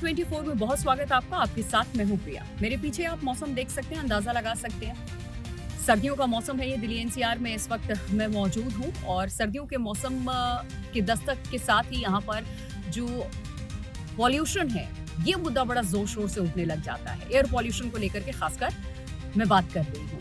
News24 में बहुत स्वागत आपका। आपके साथ मैं हूँ प्रिया। मेरे पीछे आप मौसम देख सकते हैं, अंदाजा लगा सकते हैं। सर्दियों का मौसम है ये। दिल्ली एनसीआर में इस वक्त मैं मौजूद हूँ और सर्दियों के मौसम के दस्तक के साथ ही यहाँ पर जो पॉल्यूशन है ये मुद्दा बड़ा जोर शोर से उठने लग जाता है। एयर पॉल्यूशन को लेकर के खासकर मैं बात कर रही हूँ।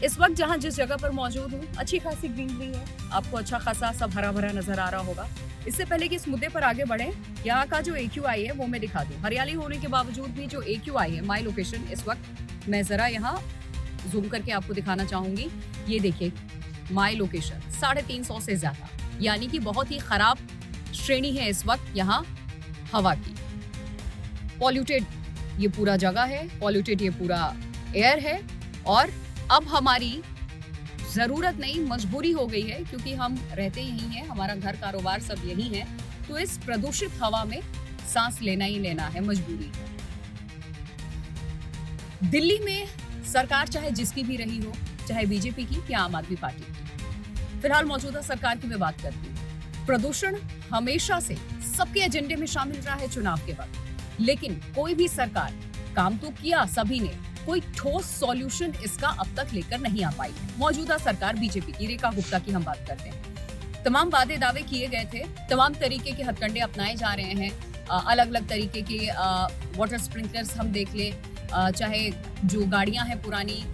इस वक्त जहाँ जिस जगह पर मौजूद हूँ अच्छी खासी ग्रीनरी है, आपको अच्छा खासा सब हरा भरा नजर आ रहा होगा। इससे पहले कि इस मुद्दे पर आगे बढ़े, यहाँ का जो AQI है वो मैं दिखा दूं। हरियाली होने के बावजूद भी जो AQI है, माई लोकेशन, इस वक्त मैं जरा यहाँ जूम करके आपको दिखाना चाहूंगी। ये देखिए माई लोकेशन 350 से ज्यादा, यानी कि बहुत ही खराब श्रेणी है इस वक्त यहाँ हवा की। पॉल्यूटेड ये पूरा जगह है, पॉल्यूटेड ये पूरा एयर है और अब हमारी जरूरत नहीं, मजबूरी हो गई है क्योंकि हम रहते यहीं हैं, हमारा घर कारोबार सब यहीं है, तो इस प्रदूषित हवा में सांस लेना ही लेना है, मजबूरी है। दिल्ली में सरकार चाहे जिसकी भी रही हो, चाहे बीजेपी की या आम आदमी पार्टी की, फिलहाल मौजूदा सरकार की मैं बात करती हूँ। प्रदूषण हमेशा से सबके एजेंडे में शामिल रहा है चुनाव के वक्त, लेकिन कोई भी सरकार काम तो किया सभी ने, कोई ठोस सॉल्यूशन इसका अब तक लेकर नहीं आ पाई है। मौजूदा सरकार बीजेपी की, रेखा गुप्ता की हम बात करते हैं। तमाम वादे दावे किए गए थे, तमाम तरीके के हथकंडे अपनाए जा रहे हैं। अलग अलग तरीके के वाटर स्प्रिंकलर्स हम देख लें, चाहे जो गाड़ियां हैं पुरानी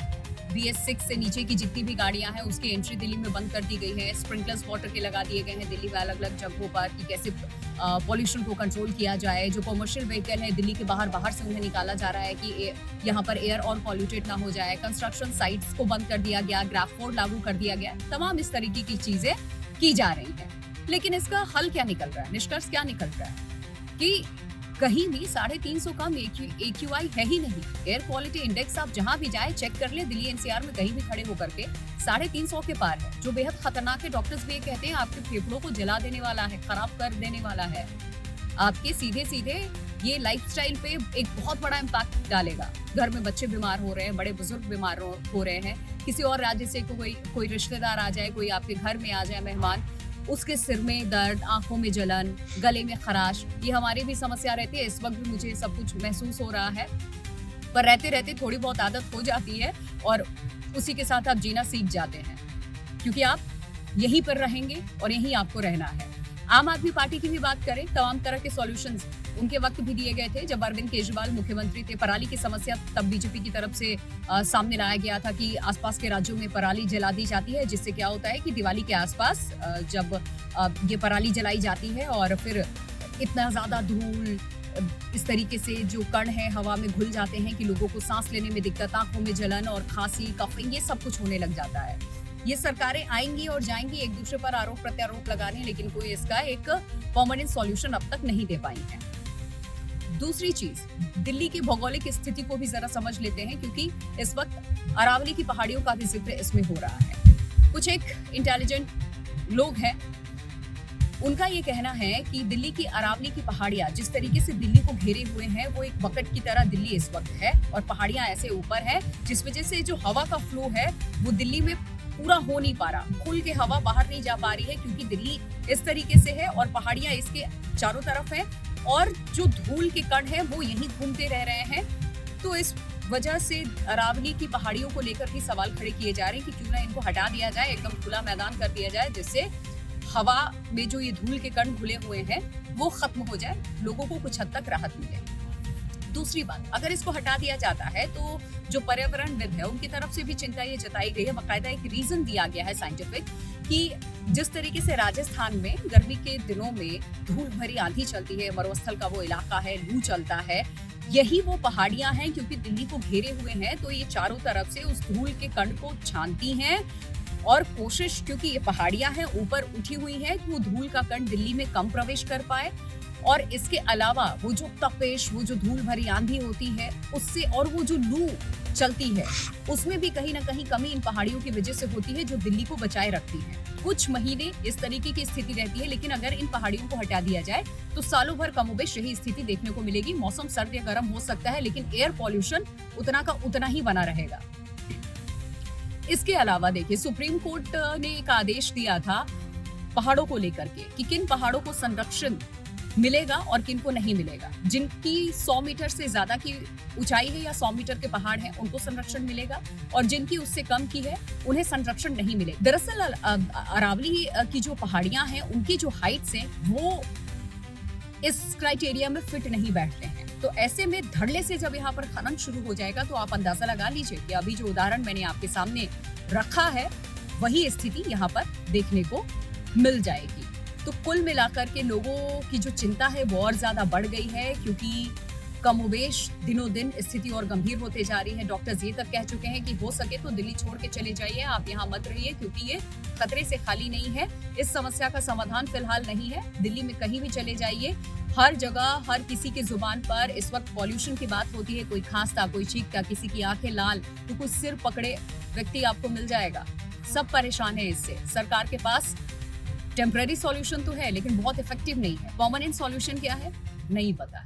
BS6 से नीचे की जितनी भी गाड़ियां हैं उसकी एंट्री दिल्ली में बंद कर दी गई है। स्प्रिंकलर्स वाटर के लगा दिए गए हैं दिल्ली में अलग अलग जगहों पर कि कैसे पॉल्यूशन को कंट्रोल किया जाए। जो कमर्शियल व्हीकल है दिल्ली के बाहर से उन्हें निकाला जा रहा है कि यहाँ पर एयर और पॉल्यूटेड ना हो जाए। कंस्ट्रक्शन साइट्स को बंद कर दिया गया, ग्राफ कोड लागू कर दिया गया। तमाम इस तरीके की चीजें की जा रही हैं, लेकिन इसका हल क्या निकल रहा है, निष्कर्ष क्या निकल रहा है कि कहीं भी 350 कम AQI है ही नहीं। एयर क्वालिटी इंडेक्स आप जहां भी जाए चेक कर ले, दिल्ली एनसीआर में कहीं भी खड़े होकर के 350 के पार है, जो बेहद खतरनाक है। डॉक्टर्स भी ये कहते हैं आपके फेफड़ों को जला देने वाला है, खराब कर देने वाला है। आपके सीधे ये लाइफस्टाइल पे एक बहुत बड़ा इम्पैक्ट डालेगा। घर में बच्चे बीमार हो रहे हैं, बड़े बुजुर्ग बीमार हो रहे हैं, किसी और राज्य से कोई रिश्तेदार आ जाए, कोई आपके घर में आ जाए मेहमान, उसके सिर में दर्द, आंखों में जलन, गले में खराश, ये हमारी भी समस्या रहती है। इस वक्त भी मुझे सब कुछ महसूस हो रहा है, पर रहते रहते थोड़ी बहुत आदत हो जाती है और उसी के साथ आप जीना सीख जाते हैं, क्योंकि आप यहीं पर रहेंगे और यहीं आपको रहना है। आम आदमी पार्टी की भी बात करें, तमाम तरह के सॉल्यूशंस उनके वक्त भी दिए गए थे जब अरविंद केजरीवाल मुख्यमंत्री थे। पराली की समस्या तब बीजेपी की तरफ से सामने लाया गया था कि आसपास के राज्यों में पराली जला दी जाती है, जिससे क्या होता है कि दिवाली के आसपास जब ये पराली जलाई जाती है और फिर इतना ज्यादा धूल, इस तरीके से जो कण है हवा में घुल जाते हैं कि लोगों को सांस लेने में दिक्कत, आंखों में जलन और खांसी, कफिंग, ये सब कुछ होने लग जाता है। ये सरकारें आएंगी और जाएंगी एक दूसरे पर आरोप प्रत्यारोप लगाने, लेकिन कोई इसका एक परमानेंट सॉल्यूशन अब तक नहीं दे पाई है। दूसरी चीज, दिल्ली की भौगोलिक स्थिति को भी जरा समझ लेते हैं, क्योंकि इस वक्त अरावली की पहाड़ियों का भी जिक्र इसमें हो रहा है। कुछ एक इंटेलिजेंट लोग हैं, उनका ये कहना है कि दिल्ली की अरावली की पहाड़ियां जिस तरीके से दिल्ली को घेरे हुए हैं वो एक बकेट की तरह दिल्ली इस वक्त है, और पहाड़ियां ऐसे ऊपर है जिस वजह से जो हवा का फ्लो है वो दिल्ली में पूरा हो नहीं पा रहा, खुल के हवा बाहर नहीं जा पा रही है, क्योंकि दिल्ली इस तरीके से है और पहाड़ियां इसके चारों तरफ है और जो धूल के कण है वो यहीं घूमते रह रहे हैं। तो इस वजह से अरावली की पहाड़ियों को लेकर भी सवाल खड़े किए जा रहे हैं कि क्यों ना इनको हटा दिया जाए, एकदम खुला मैदान कर दिया जाए, जिससे हवा में जो ये धूल के कण घुले हुए हैं वो खत्म हो जाए, लोगों को कुछ हद तक राहत मिले। दूसरी बात, अगर इसको हटा दिया जाता है तो जो पर्यावरणविद है उनकी तरफ से भी चिंता ये जताई गई है, बाकायदा एक रीजन दिया गया है साइंटिफिक, कि जिस तरीके से राजस्थान में गर्मी के दिनों में धूल भरी आंधी चलती है, मरुस्थल का वो इलाका है, लू चलता है, यही वो पहाड़ियां हैं क्योंकि दिल्ली को घेरे हुए हैं, तो ये चारों तरफ से उस धूल के कण को छानती हैं और कोशिश, क्योंकि ये पहाड़ियां हैं ऊपर उठी हुई है, कि वो धूल का कण दिल्ली में कम प्रवेश कर पाए। और इसके अलावा वो जो तपिश, वो जो धूल भरी आंधी होती है उससे, और वो जो लू चलती है उसमें भी कहीं ना कहीं कमी इन पहाड़ियों की वजह से होती है, जो दिल्ली को बचाए रखती है। कुछ महीने इस तरीके की स्थिति रहती है, लेकिन अगर इन पहाड़ियों को हटा दिया जाए तो सालों भर कमोबेश यही स्थिति देखने को मिलेगी। मौसम सर्द या गर्म हो सकता है, लेकिन एयर पॉल्यूशन उतना का उतना ही बना रहेगा। इसके अलावा देखिए, सुप्रीम कोर्ट ने एक आदेश दिया था पहाड़ों को लेकर के कि किन पहाड़ों को संरक्षण मिलेगा और किनको नहीं मिलेगा। जिनकी 100 मीटर से ज्यादा की ऊंचाई है या 100 मीटर के पहाड़ हैं, उनको संरक्षण मिलेगा और जिनकी उससे कम की है उन्हें संरक्षण नहीं मिलेगा। दरअसल अरावली की जो पहाड़ियां हैं, उनकी जो हाइट्स हैं वो इस क्राइटेरिया में फिट नहीं बैठते हैं। तो ऐसे में धड़ल्ले से जब यहाँ पर खनन शुरू हो जाएगा तो आप अंदाजा लगा लीजिए कि अभी जो उदाहरण मैंने आपके सामने रखा है वही स्थिति यहाँ पर देखने को मिल जाएगी। तो कुल मिलाकर के लोगों की जो चिंता है वो और ज्यादा बढ़ गई है, क्योंकि कमोबेश दिनों दिन स्थिति और गंभीर होते जा रही है। डॉक्टर्स ये तक कह चुके हैं कि हो सके तो दिल्ली छोड़ के चले जाइए, आप यहाँ मत रहिए, क्योंकि ये खतरे से खाली नहीं है। इस समस्या का समाधान फिलहाल नहीं है। दिल्ली में कहीं भी चले जाइए, हर जगह हर किसी की जुबान पर इस वक्त पॉल्यूशन की बात होती है। कोई खांसता, कोई चीखता, किसी की आंखें लाल, तो कोई सिर पकड़े व्यक्ति आपको मिल जाएगा। सब परेशान है इससे। सरकार के पास टेम्पररी सॉल्यूशन तो है लेकिन बहुत इफेक्टिव नहीं है। परमानेंट सॉल्यूशन क्या है नहीं पता है।